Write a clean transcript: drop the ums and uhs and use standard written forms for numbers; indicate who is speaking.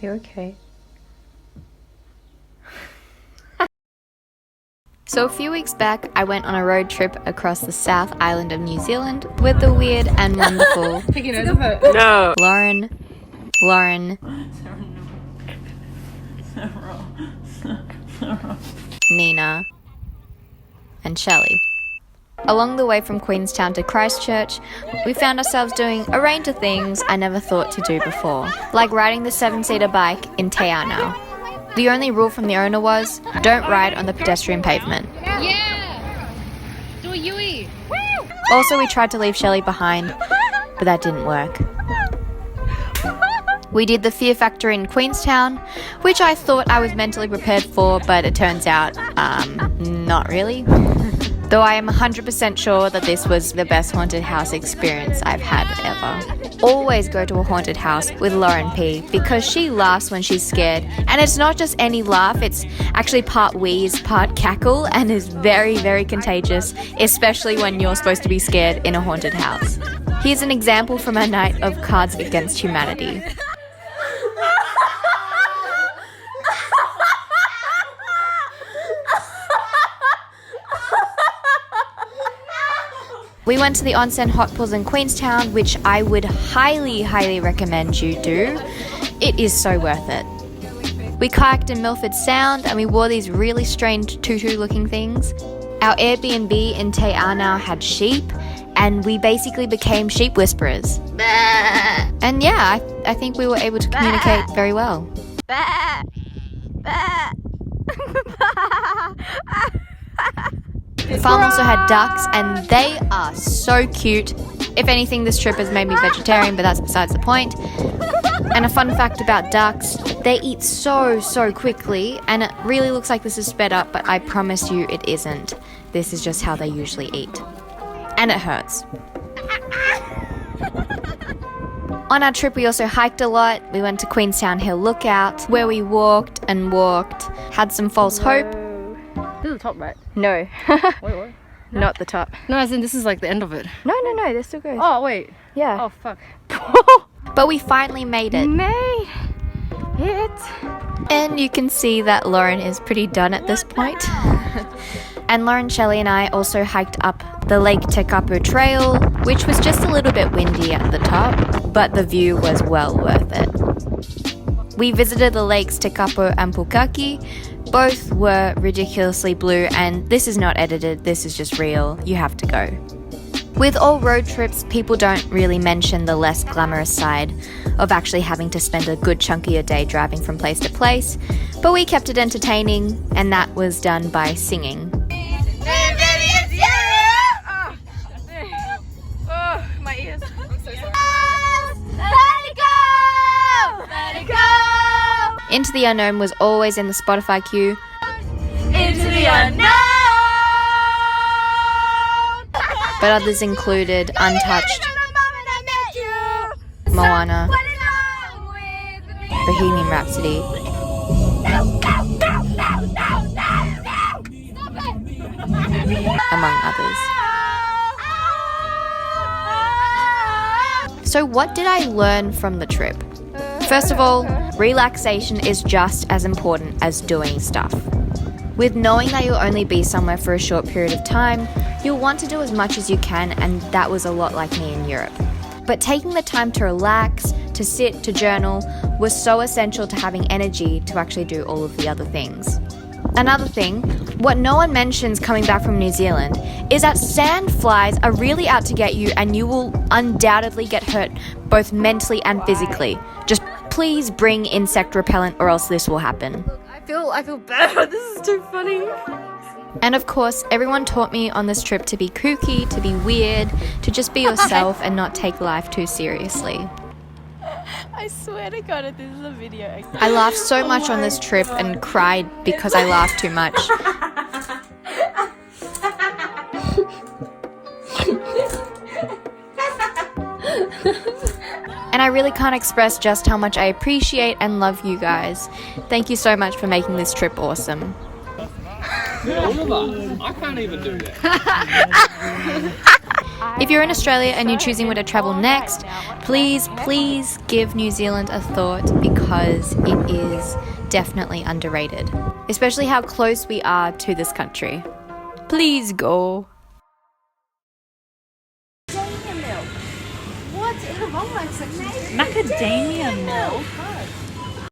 Speaker 1: You okay?
Speaker 2: So a few weeks back, I went on a road trip across the South Island of New Zealand with the weird and wonderful
Speaker 1: No.
Speaker 2: Lauren, Nina, and Shelley. Along the way from Queenstown to Christchurch, we found ourselves doing a range of things I never thought to do before, like riding the 7-seater bike in Te Anau. The only rule from the owner was, don't ride on the pedestrian pavement.
Speaker 3: Yeah! Do a Yui!
Speaker 2: Also, we tried to leave Shelley behind, but that didn't work. We did the Fear Factor in Queenstown, which I thought I was mentally prepared for, but it turns out, not really. Though I am 100% sure that this was the best haunted house experience I've had ever. Always go to a haunted house with Lauren P because she laughs when she's scared, and it's not just any laugh, it's actually part wheeze, part cackle, and is very, very contagious, especially when you're supposed to be scared in a haunted house. Here's an example from our night of Cards Against Humanity. We went to the onsen hot pools in Queenstown, which I would highly, highly recommend you do. It is so worth it. We kayaked in Milford Sound and we wore these really strange tutu-looking things. Our Airbnb in Te Anau had sheep, and we basically became sheep whisperers. And yeah, I think we were able to communicate very well. The farm also had ducks, and they are so cute. If anything, this trip has made me vegetarian, but that's besides the point. And a fun fact about ducks, they eat so quickly, and it really looks like this is sped up, but I promise you it isn't. This is just how they usually eat. And it hurts. On our trip, we also hiked a lot. We went to Queenstown Hill Lookout, where we walked and walked, had some false hope.
Speaker 3: This is the top, right?
Speaker 2: No.
Speaker 3: Wait, what?
Speaker 2: Not the top.
Speaker 3: No, as in this is like the end of it.
Speaker 2: No, this still goes.
Speaker 3: Oh, wait.
Speaker 2: Yeah.
Speaker 3: Oh, fuck.
Speaker 2: But we finally made it.
Speaker 3: Made it.
Speaker 2: And you can see that Lauren is pretty done at this point. And Lauren, Shelley and I also hiked up the Lake Tekapo Trail, which was just a little bit windy at the top, but the view was well worth it. We visited the lakes Tekapo and Pukaki. Both were ridiculously blue, and this is not edited, this is just real. You have to go. With all road trips, people don't really mention the less glamorous side of actually having to spend a good chunk of your day driving from place to place, but we kept it entertaining, and that was done by singing.
Speaker 3: Oh, my ears. I'm so sorry.
Speaker 2: Let it go! Let it go! Into the Unknown was always in the Spotify queue.
Speaker 3: Into the unknown.
Speaker 2: But others included Untouched, Moana, Bohemian Rhapsody, among others. So what did I learn from the trip? First of all, relaxation is just as important as doing stuff. With knowing that you'll only be somewhere for a short period of time, you'll want to do as much as you can, and that was a lot like me in Europe. But taking the time to relax, to sit, to journal, was so essential to having energy to actually do all of the other things. Another thing, what no one mentions coming back from New Zealand is that sandflies are really out to get you, and you will undoubtedly get hurt both mentally and physically. Just please bring insect repellent or else this will happen.
Speaker 3: I feel bad. This is too funny.
Speaker 2: And of course, everyone taught me on this trip to be kooky, to be weird, to just be yourself and not take life too seriously.
Speaker 4: I swear to God, if this is a video.
Speaker 2: I laughed so much on this trip and cried because I laughed too much. And I really can't express just how much I appreciate and love you guys. Thank you so much for making this trip awesome.
Speaker 5: I can't even do that.
Speaker 2: If you're in Australia and you're choosing where to travel next, please give New Zealand a thought because it is definitely underrated, especially how close we are to this country. Please go.
Speaker 4: Macadamia milk.